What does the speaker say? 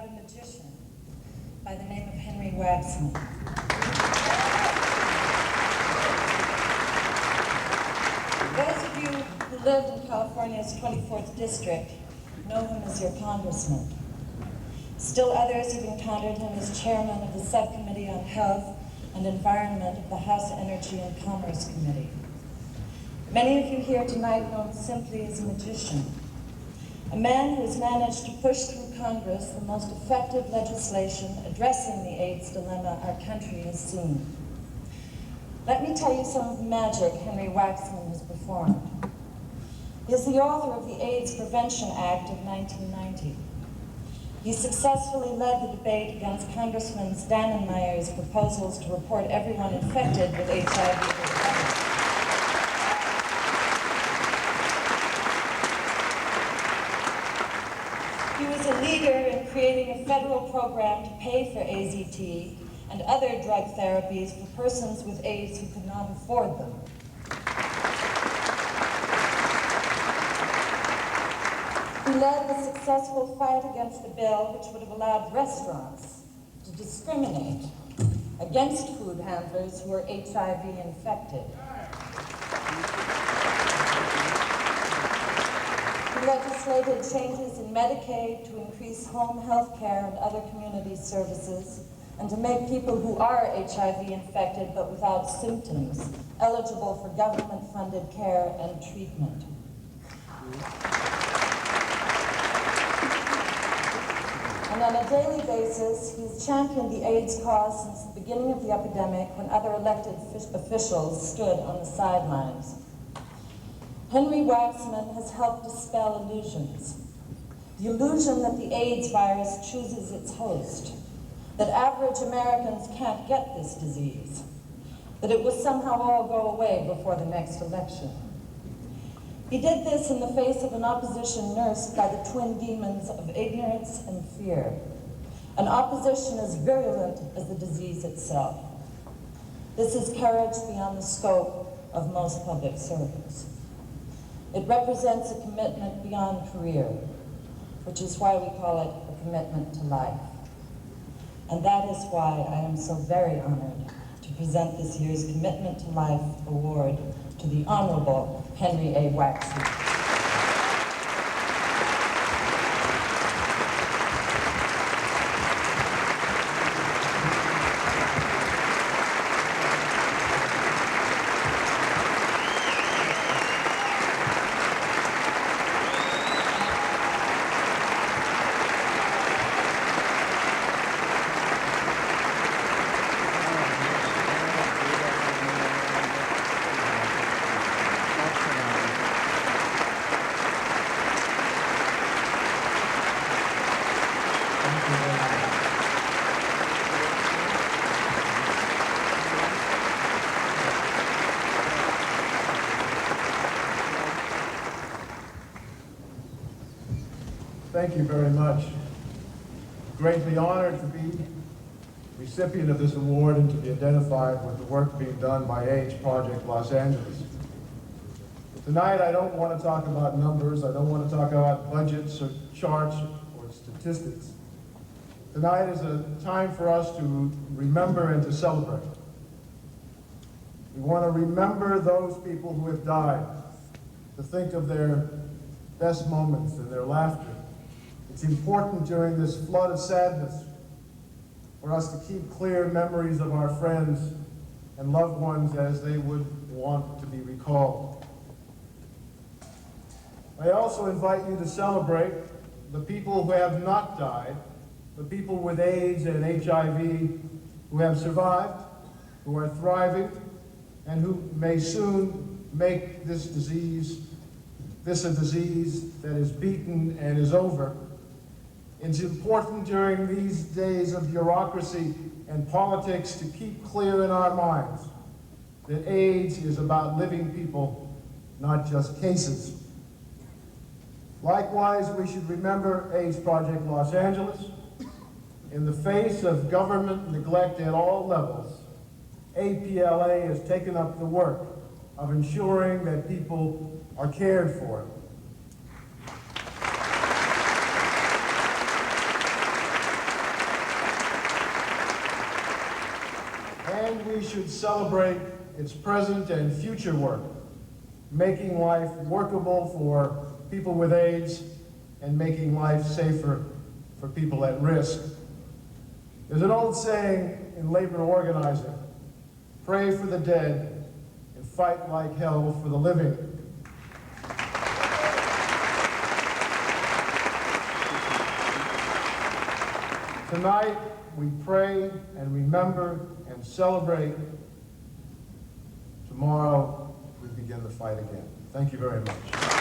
a magician by the name of Henry Waxman. Those of you who lived in California's 24th district know him as your congressman. Still others have encountered him as chairman of the Subcommittee on Health and Environment of the House Energy and Commerce Committee. Many of you here tonight know him simply as a magician, a man who has managed to push through Congress the most effective legislation addressing the AIDS dilemma our country has seen. Let me tell you some of the magic Henry Waxman has performed. He is the author of the AIDS Prevention Act of 1990. He successfully led the debate against Congressman Stannenmeyer's proposals to report everyone infected with HIV. He was a leader in creating a federal program to pay for AZT and other drug therapies for persons with AIDS who could not afford them. He led the successful fight against the bill which would have allowed restaurants to discriminate against food handlers who are HIV infected. He legislated changes in Medicaid to increase home health care and other community services, and to make people who are HIV infected but without symptoms eligible for government-funded care and treatment. And on a daily basis, he's championed the AIDS cause since the beginning of the epidemic, when other elected officials stood on the sidelines. Henry Waxman has helped dispel illusions. The illusion that the AIDS virus chooses its host, that average Americans can't get this disease, that it will somehow all go away before the next election. He did this in the face of an opposition nursed by the twin demons of ignorance and fear, an opposition as virulent as the disease itself. This is courage beyond the scope of most public servants. It represents a commitment beyond career, which is why we call it a commitment to life. And that is why I am so very honored to present this year's Commitment to Life Award to the Honorable Henry A. Waxman. Thank you very much. Greatly honored to be recipient of this award and to be identified with the work being done by AIDS Project Los Angeles. Tonight, I don't want to talk about numbers. I don't want to talk about budgets or charts or statistics. Tonight is a time for us to remember and to celebrate. We want to remember those people who have died, to think of their best moments and their laughter. It's important during this flood of sadness for us to keep clear memories of our friends and loved ones as they would want to be recalled. I also invite you to celebrate the people who have not died, the people with AIDS and HIV who have survived, who are thriving, and who may soon make this a disease that is beaten and is over. It's important during these days of bureaucracy and politics to keep clear in our minds that AIDS is about living people, not just cases. Likewise, we should remember AIDS Project Los Angeles. In the face of government neglect at all levels, APLA has taken up the work of ensuring that people are cared for. we should celebrate its present and future work, making life workable for people with AIDS and making life safer for people at risk. There's an old saying in labor organizing, pray for the dead and fight like hell for the living. Tonight, we pray and remember and celebrate. Tomorrow, we begin the fight again. Thank you very much.